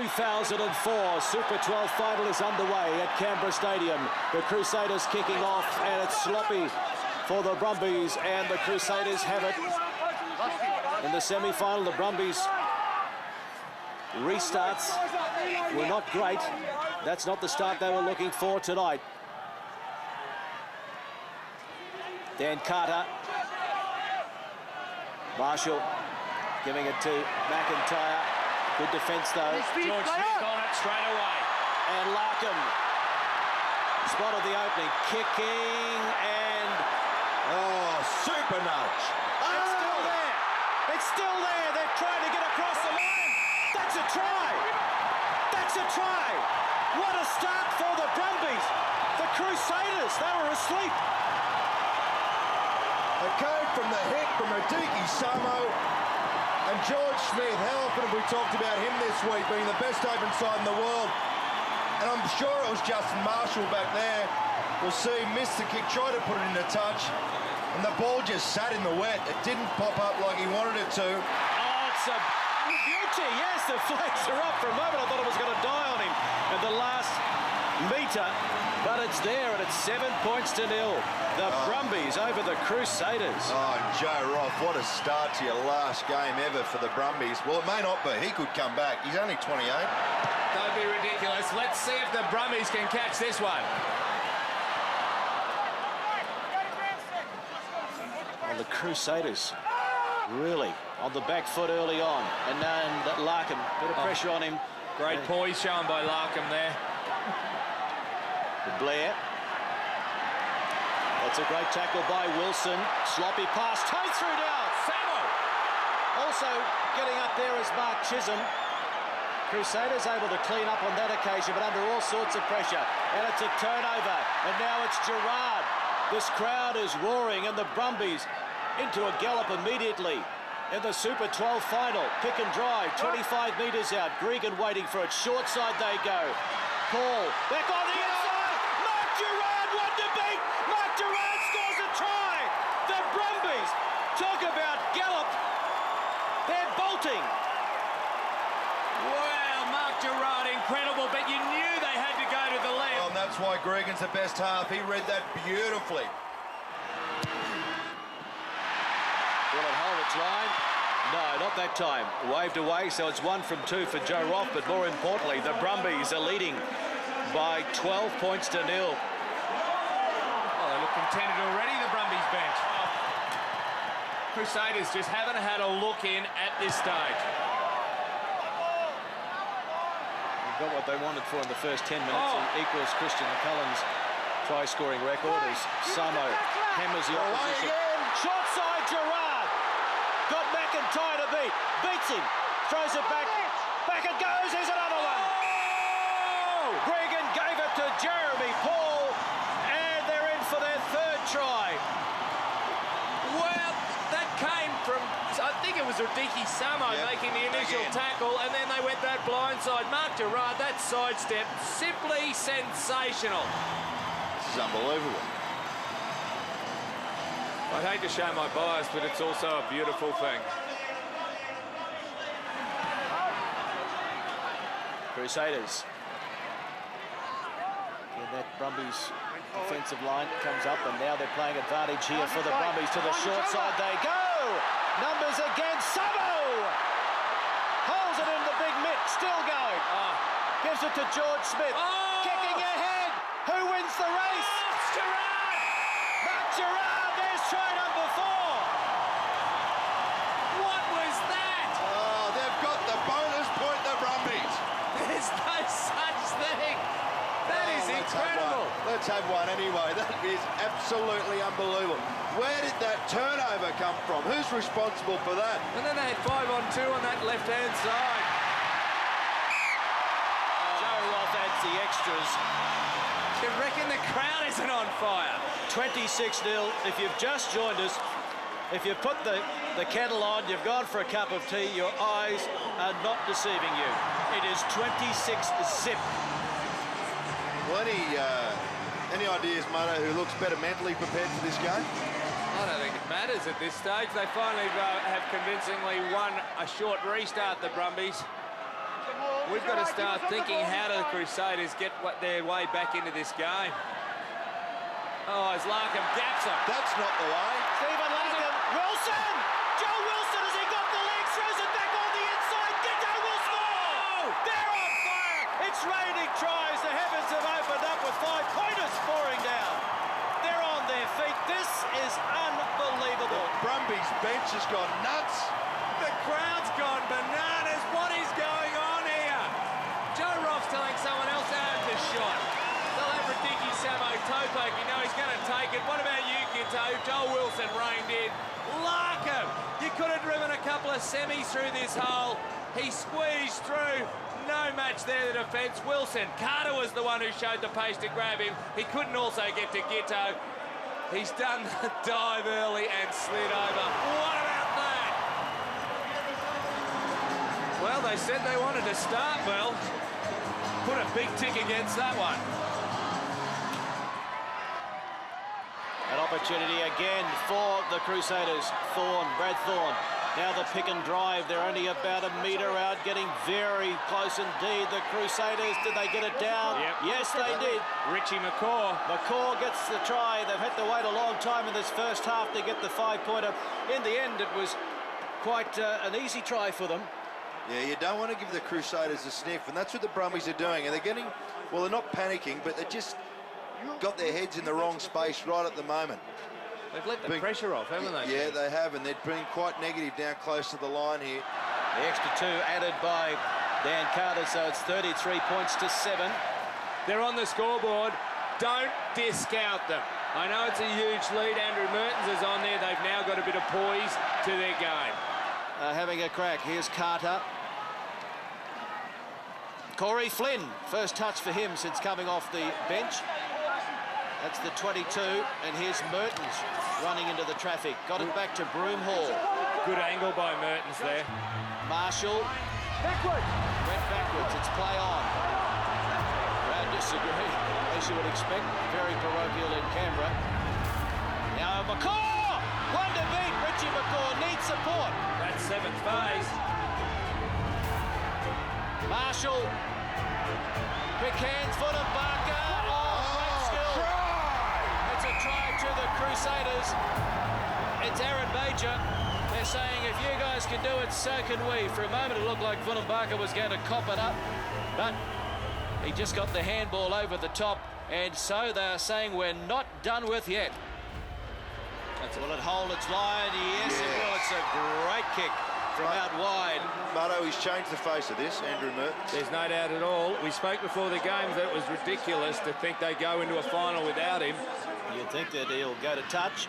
2004 Super 12 final is underway at Canberra Stadium. The Crusaders kicking off, and it's sloppy for the Brumbies, and the Crusaders have it. In the semi-final, the Brumbies restarts were not great. That's not the start they were looking for tonight. Dan Carter. Marshall giving it to McIntyre. Good defence though. George Smith on it straight away. And Larkham spotted the opening. Kicking and... Oh, super nudge. It's still there. It's still there. They're trying to get across the line. That's a try. That's a try. What a start for the Brumbies. The Crusaders, they were asleep. A code from the hip from Radiki Samo and George Smith. How often have we talked about him this week being the best open side in the world? And I'm sure it was Justin Marshall back there. We'll see, missed the kick, tried to put it in a touch, and the ball just sat in the wet. It didn't pop up like he wanted it to. Oh, it's a beauty. Yes, the flags are up. For a moment I thought it was going to die on him at the last metre, but it's there, and it's 7 points to 0. The Brumbies over the Crusaders. Oh, Joe Roff, what a start to your last game ever for the Brumbies. Well, it may not be. He could come back. He's only 28. Don't be ridiculous. Let's see if the Brumbies can catch this one. And the Crusaders really on the back foot early on. And then Larkham, bit of pressure on him. Great poise shown by Larkham there. Blair. That's a great tackle by Wilson. Sloppy pass, toe through down. Samo! Also getting up there is Mark Chisholm. Crusaders able to clean up on that occasion, but under all sorts of pressure. And it's a turnover. And now it's Gerard. This crowd is roaring, and the Brumbies into a gallop immediately in the Super 12 final. Pick and drive, 25 metres out. Gregan waiting for it. Short side they go. Paul back on the inside. Mark Gerard, one to beat. Mark Gerard scores a try. The Brumbies, talk about gallop. They're bolting. Wow, Mark Gerard, incredible, but you knew they had to go to the left. Well, and that's why Gregan's the best half. He read that beautifully. Will it hold its line? No, not that time. Waved away, so it's 1 from 2 for Joe Roff, but more importantly, the Brumbies are leading by 12 points to 0. Oh, they look contented already, the Brumbies bench. Crusaders just haven't had a look in at this stage. Got what they wanted for in the first 10 minutes and equals Christian Cullen's try-scoring record as Samo hammers the opposition. Short side, Gerard. Got McIntyre to beat. Beats him. Throws it back. Back it goes. Here's another one. Oh! Gregan gave it to Jeremy Paul, and they're in for their third try. Well, that came from, I think it was Radiki Samo making the initial tackle, and then they went that blindside. Mark Gerard, that sidestep, simply sensational. This is unbelievable. I'd hate to show my bias, but it's also a beautiful thing. Crusaders. And that Brumbies defensive line comes up, and now they're playing advantage here for the Brumbies. To the short side they go. Numbers again. Sabo holds it in the big mitt. Still going. Gives it to George Smith. Kicking ahead. Who wins the race? It's Gerard! Mark Gerard. There's try number 4. What was that? Oh, they've got the bonus point, the Brumbies. There's no such thing. That is incredible. Let's have one anyway. That is absolutely unbelievable. Where did that turnover come from? Who's responsible for that? And then they had 5-on-2 on that left-hand side. Joe Roff adds the extras. You reckon the crowd isn't on fire? 26-0. If you've just joined us, if you put the kettle on, you've gone for a cup of tea, your eyes are not deceiving you. It is 26-zip. Well, any ideas, Mano, who looks better mentally prepared for this game? I don't think it matters at this stage. They finally have convincingly won a short restart, the Brumbies. We've got to start thinking, how do the Crusaders get their way back into this game? Oh, as Larkham gaps him. That's not the way. Stephen Larkham. Wilson! Joe Wilson, has he got the leg? Throws it back on the inside. Ditto will score! Oh! They're on fire! It's raining tries. The heavens have opened up with 5-pointers pouring down. They're on their feet. This is unbelievable. Brumbies bench has gone nuts. The crowd's gone bananas. What is going on here? Joe Roff's telling someone else to have the shot. They'll have Radicki Samo toe poke. You know he's going to take it. What about you, Gitto? Joel Wilson reined in. Larkham! You could have driven a couple of semis through this hole. He squeezed through. No match there, the defence. Wilson. Carter was the one who showed the pace to grab him. He couldn't also get to Gitto. He's done the dive early and slid over. What about that? Well, they said they wanted to start well. Put a big tick against that one. An opportunity again for the Crusaders. Brad Thorne. Now the pick and drive. They're only about a metre out, getting very close indeed. The Crusaders, did they get it down? Yep. Yes, they did. Richie McCaw. McCaw gets the try. They've had to wait a long time in this first half to get the 5-pointer. In the end, it was quite an easy try for them. Yeah, you don't want to give the Crusaders a sniff, and that's what the Brumbies are doing. And they're getting, well, they're not panicking, but they just got their heads in the wrong space right at the moment. They've let the pressure off, haven't they? Yeah, they have, and they're being quite negative down close to the line here. The extra 2 added by Dan Carter, so it's 33 points to 7. They're on the scoreboard. Don't discount them. I know it's a huge lead. Andrew Mertens is on there. They've now got a bit of poise to their game. Having a crack. Here's Carter. Corey Flynn, first touch for him since coming off the bench. That's the 22, and here's Mertens running into the traffic. Got it back to Broomhall. Good angle by Mertens there. Marshall. Backwards. Went backwards. It's play on. Crowd disagree, as you would expect. Very parochial in Canberra. Now McCaw! One to beat. Richie McCaw needs support. That's 7th phase. Marshall. Quick hands, foot of Barker. Oh, great skill. It's a try to the Crusaders. It's Aaron Major. They're saying if you guys can do it, so can we. For a moment it looked like Fulham Barker was going to cop it up, but he just got the handball over the top, and so they're saying we're not done with yet. Will it hold its line? Yes, it will. It's a great kick from out wide. Mutto, he's changed the face of this, Andrew Mertens. There's no doubt at all. We spoke before the game that it was ridiculous to think they go into a final without him. You'd think that he'll go to touch.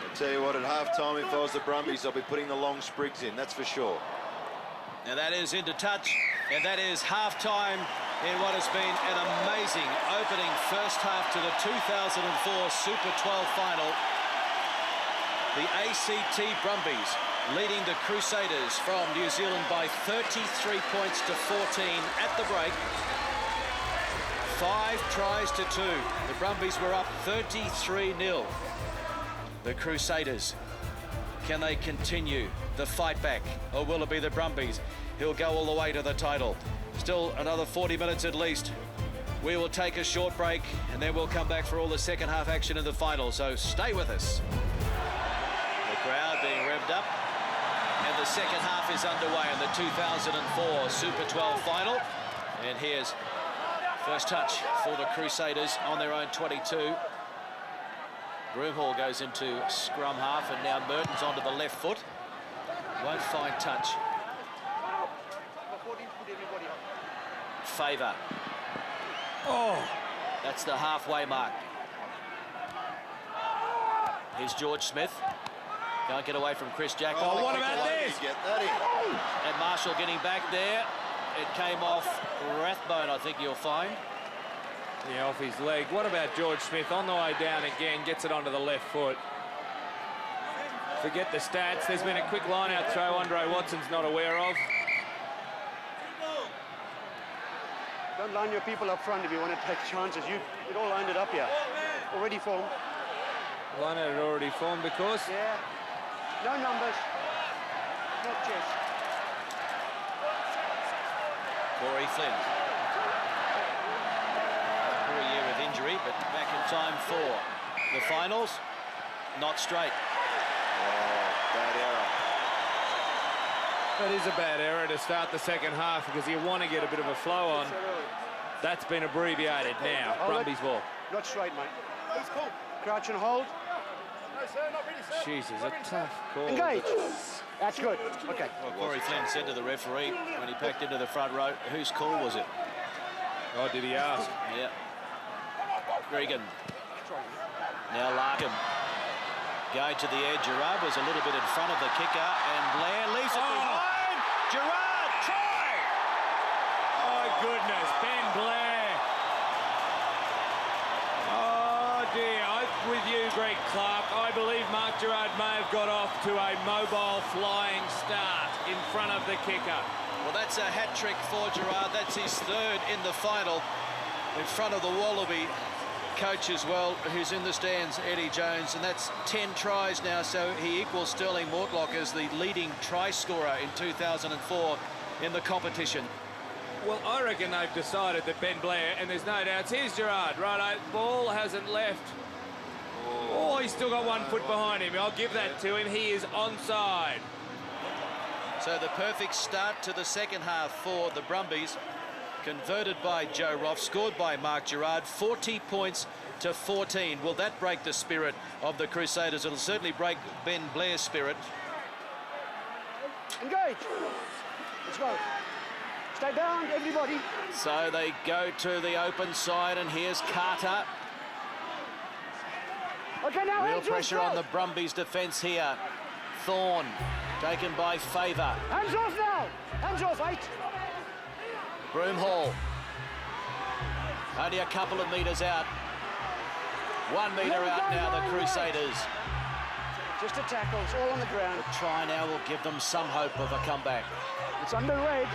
I'll tell you what, at half-time, if I was the Brumbies, I'll be putting the long sprigs in, that's for sure. Now that is into touch, and that is half-time in what has been an amazing opening first half to the 2004 Super 12 final. The ACT Brumbies leading the Crusaders from New Zealand by 33 points to 14 at the break. 5 tries to 2. The Brumbies were up 33-0. The Crusaders, can they continue the fight back, or will it be the Brumbies who'll go all the way to the title? Still another 40 minutes at least. We will take a short break, and then we'll come back for all the second half action in the final, so stay with us. The crowd being revved up, and the second half is underway in the 2004 Super 12 final. And here's first touch for the Crusaders on their own 22. Broomhall goes into scrum half, and now Mertens onto the left foot. Won't find touch. Favour. Oh, that's the halfway mark. Here's George Smith. Can't get away from Chris Jackson. Oh, what about this? Get that in. And Marshall getting back there. It came off Rathbone, I think you'll find. Yeah, off his leg. What about George Smith on the way down again, gets it onto the left foot. Forget the stats. There's been a quick line-out throw Andre Watson's not aware of. Don't line your people up front if you want to take chances. You'd all lined it up here. Already formed. Line-out had already formed because... Yeah. No numbers. Not chess. Corey Flynn. For a year of injury, but back in time for the finals. Not straight. Oh, bad error. That is a bad error to start the second half because you want to get a bit of a flow on. That's been abbreviated now. Brumbies ball. Not straight, mate. Crouch and hold. Jesus, a tough call. Engage. That's good. Okay. Well, Corey Flynn said to the referee when he packed into the front row, whose call was it? Oh, did he ask? Yeah. Gregan. Now Larkin. Going to the edge. Gerard was a little bit in front of the kicker, and Blair leaves it behind. Gerard, try! Oh, goodness, Ben Blair. Oh, dear. With you, Greg Clark. I believe Mark Gerard may have got off to a mobile flying start in front of the kicker. Well, that's a hat-trick for Gerard. That's his third in the final in front of the Wallaby coach as well, who's in the stands, Eddie Jones, and that's 10 tries now, so he equals Sterling Mortlock as the leading try scorer in 2004 in the competition. Well, I reckon they've decided that Ben Blair, and there's no doubts. Here's Gerard, right? Ball hasn't left. Oh, he's still got 1 foot behind him. I'll give that to him. He is onside. So the perfect start to the second half for the Brumbies. Converted by Joe Roff, scored by Mark Gerard, 40 points to 14. Will that break the spirit of the Crusaders? It'll certainly break Ben Blair's spirit. Engage. Let's go. Stay down, everybody. So they go to the open side, and here's Carter. Okay, now Real pressure on the Brumbies defence here. Thorne taken by Favour. Hands off now. Hands off, 8. Broomhall. Only a couple of metres out. 1 metre out now, the Crusaders. Just a tackle, it's all on the ground. The try now will give them some hope of a comeback. It's under red.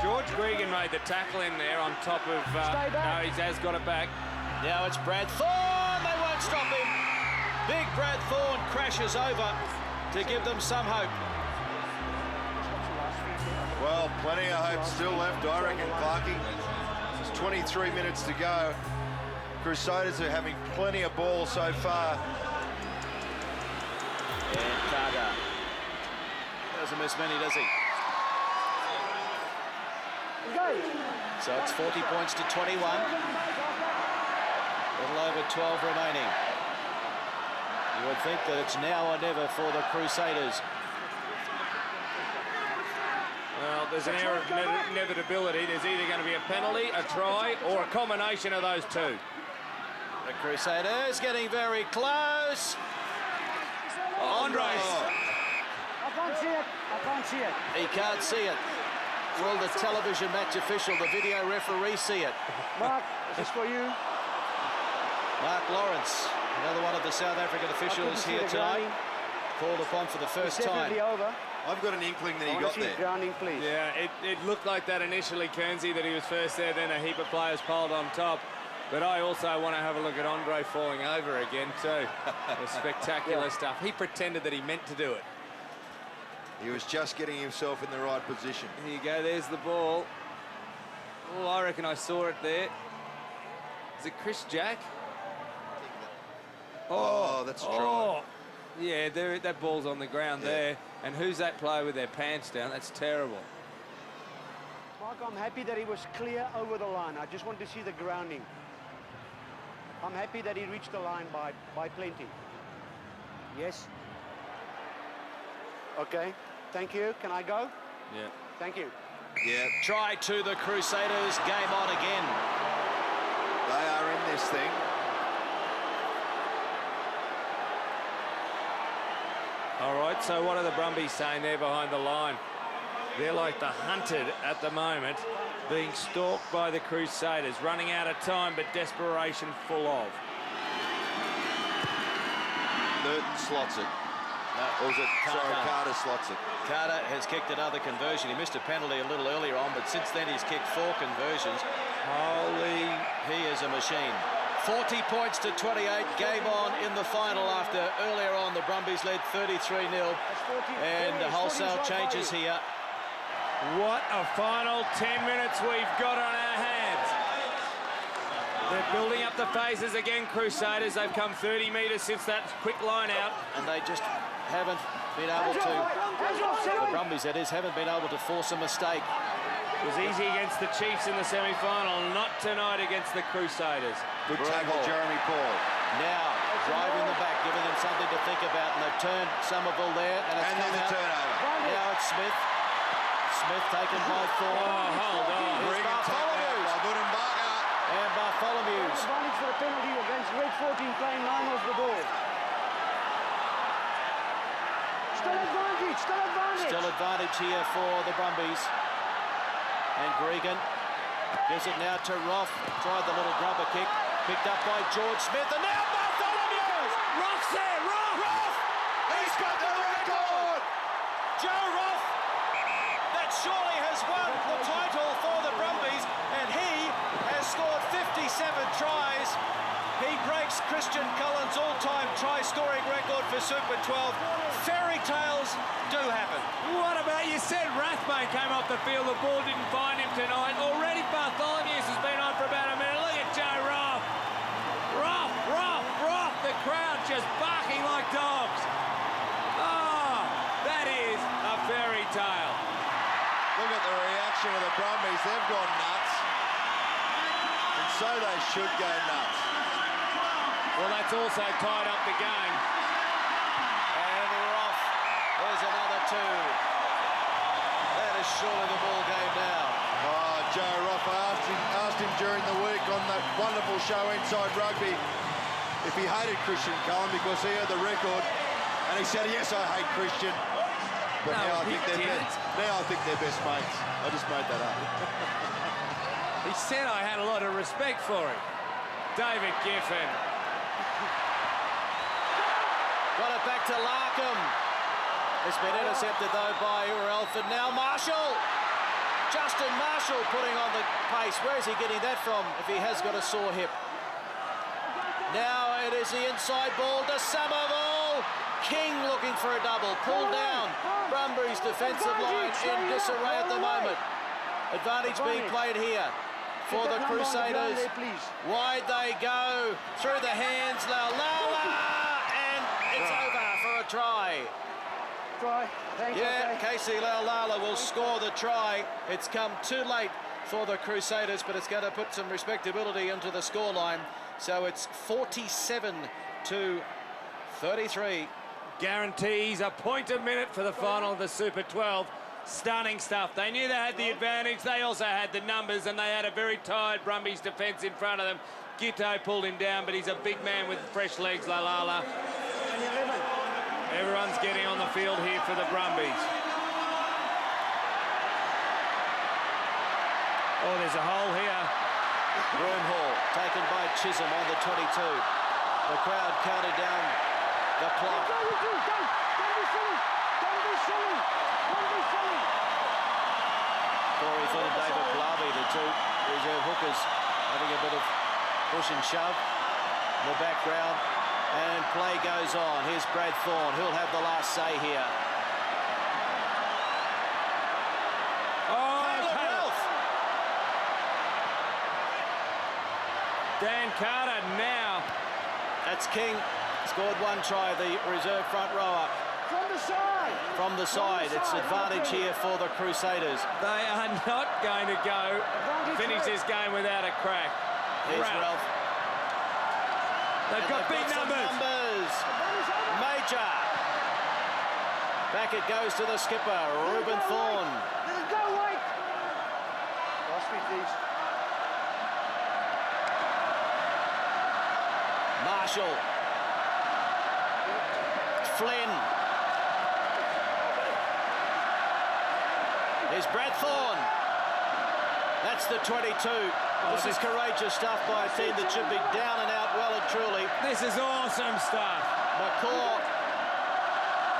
George Gregan made the tackle in there on top of... Stay back. No, he has got it back. Now it's Brad Thorne. They won't stop him. Big Brad Thorne crashes over to give them some hope. Well, plenty of hope still left, I reckon, Clarkie. There's 23 minutes to go. Crusaders are having plenty of ball so far. And Carter doesn't miss many, does he? Engage. So it's 40 points to 21. A little over 12 remaining. You would think that it's now or never for the Crusaders. Well, there's an air of inevitability. There's either going to be a penalty, a try, or a combination of those two. The Crusaders getting very close. Andres. I can't see it. I can't see it. He can't see it. Will the television match official, the video referee, see it? Mark, this is for you. Mark Lawrence, another one of the South African officials here tonight, called upon for the first It's time. definitely over. I've got an inkling that he I got want to see there. grounding, please. Yeah, it looked like that initially, Kernsey, that he was first there, then a heap of players piled on top. But I also want to have a look at Andre falling over again, too. The spectacular stuff. He pretended that he meant to do it. He was just getting himself in the right position. Here you go, there's the ball. Oh, I reckon I saw it there. Is it Chris Jack? Oh, that's a try. Oh, yeah, that ball's on the ground there. And who's that player with their pants down? That's terrible. Mark, I'm happy that he was clear over the line. I just want to see the grounding. I'm happy that he reached the line by plenty. Yes. Okay, thank you. Can I go? Yeah. Thank you. Yeah, Try to the Crusaders, game on again. they are in this thing. All right, so what are the Brumbies saying there behind the line? They're like the hunted at the moment, being stalked by the Crusaders, running out of time, but desperation full of. Merton slots it. No, Or was it, sorry, Carter. Carter slots it. Carter has kicked another conversion. He missed a penalty a little earlier on, but since then he's kicked 4 conversions. Holy... He is a machine. 40 points to 28. Game on in the final after earlier on the Brumbies led 33-0. And the wholesale changes here. What a final 10 minutes we've got on our hands. They're building up the phases again, Crusaders. They've come 30 metres since that quick line out. And they just haven't been able to, the Brumbies that is, haven't been able to force a mistake. It was easy against the Chiefs in the semi-final, not tonight against the Crusaders. Good tackle, Jeremy Paul. Now, driving them back, giving them something to think about, and they've turned Somerville there, and it's And come there's a out. turnover. Now it's Smith. Smith taken by Thorne. Oh, hold on. Here's Regan taken out Bartholomew's. by Budenbacher. And Bartholomew's. Advantage for a penalty against grade 14 playing 9 off the ball. Still advantage, still advantage. Still advantage here for the Brumbies. And Gregan gives it now to Roff. Tried the little grubber kick. Picked up by George Smith. And now Bartholomew's! Roff's there, Roff! Roff! He's got the record! Joe Roff, that surely has won the title for the Brumbies, and he has scored 57 tries. He breaks Christian Cullen's all-time try-scoring record for Super 12. Fairy tales do happen. What about you said Rathbone came off the field, the ball didn't find him tonight. Already Bartholomew's has been on for about a minute. Look at Joe Roff. Roff, Roff, Roff. The crowd just barking like dogs. Oh, that is a fairy tale. Look at the reaction of the Brumbies. They've gone nuts. And so they should go nuts. Well, that's also tied up the game. And Roff, there's another two. That is surely the ball game now. Oh, Joe Roff, I asked him during the week on that wonderful show Inside Rugby if he hated Christian Cullen because he had the record. And he said, yes, I hate Christian. But No, now I he think they're didn't. now I think they're best mates. I just made that up. He said I had a lot of respect for him. David Giffen. Got it back to Larkham. It's been intercepted, though, by Alford. Now Marshall. Justin Marshall putting on the pace. Where is he getting that from if he has got a sore hip? Now it is the inside ball to Somerville. King looking for a double. Pulled down. Brumbies defensive line in disarray at the moment. Advantage being played here for the Crusaders. Wide they go. Through the hands. Laulala. And it's over for a try. Try. Thanks, Yeah, okay. Casey Laulala will score the try. It's come too late for the Crusaders, but it's going to put some respectability into the scoreline. So it's 47 to 33. Guarantees a point a minute for the final of the Super 12. Stunning stuff. They knew they had the advantage. They also had the numbers, and they had a very tired Brumbies defence in front of them. Gitto pulled him down, but he's a big man with fresh legs, Laulala. Everyone's getting on the field here for the Brumbies. Oh, there's a hole here. Broomhall taken by Chisholm on the 22. The crowd counted down the clock. Don't be silly. Don't be silly. Don't be silly. Corey Flynn and David Blaby, the two reserve hookers, having a bit of push and shove in the background. And play goes on. Here's Brad Thorne. He'll have the last say here. Oh, Caleb Ralph. Dan Carter now. That's King. Scored one try, the reserve front rower. From the side. From the side, it's advantage here for the Crusaders. They are not going to go finish this game without a crack. Here's Ralph. They've got big some numbers. Major. Back it goes to the skipper, Reuben Thorne. Let it go, White. Last week, please. Marshall. Flynn. Here's Brad Thorne. That's the 22. This is courageous stuff by a team that should be down and out well and truly. This is awesome stuff. McCaw.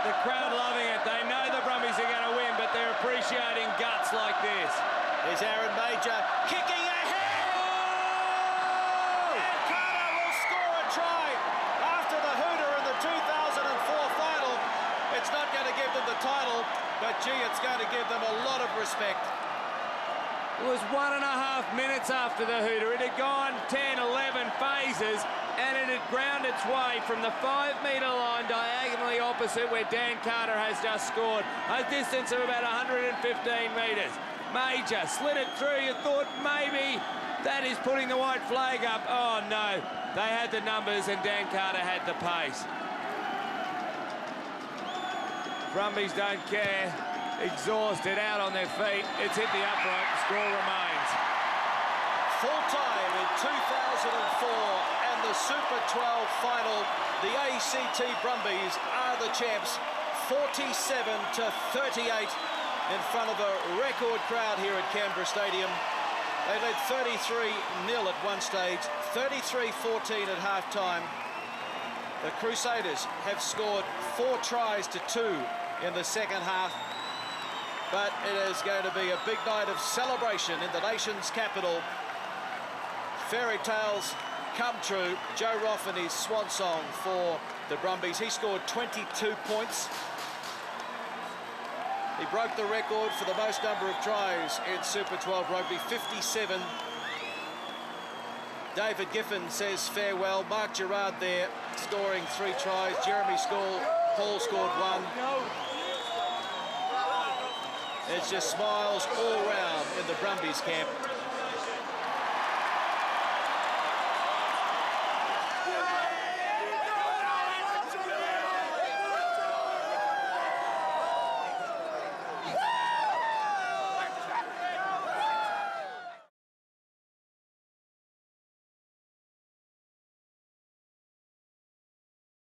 The crowd loving it. They know the Brumbies are going to win, but they're appreciating guts like this. Here's Aaron Major kicking ahead. Oh! And Carter will score a try after the hooter in the 2004 final. It's not going to give them the title, but gee, it's going to give them a lot of respect. It was 1.5 minutes after the hooter. It had gone 10, 11 phases, and it had ground its way from the 5-metre line diagonally opposite where Dan Carter has just scored, a distance of about 115 metres. Major slid it through. You thought maybe that is putting the white flag up. Oh, no. They had the numbers, and Dan Carter had the pace. Brumbies don't care. Exhausted, out on their feet. It's hit the upright. The score remains. Full time in 2004 and the Super 12 final. The ACT Brumbies are the champs, 47-38 in front of a record crowd here at Canberra Stadium. They led 33-0 at one stage, 33-14 at half-time. The Crusaders have scored 4 tries to 2 in the second half. But it is going to be a big night of celebration in the nation's capital. Fairy tales come true. Joe Roff in his swan song for the Brumbies. He scored 22 points. He broke the record for the most number of tries in Super 12 rugby, 57. David Giffen says farewell. Mark Gerard there scoring 3 tries. Jeremy Paul scored 1. It's just smiles all round in the Brumbies camp.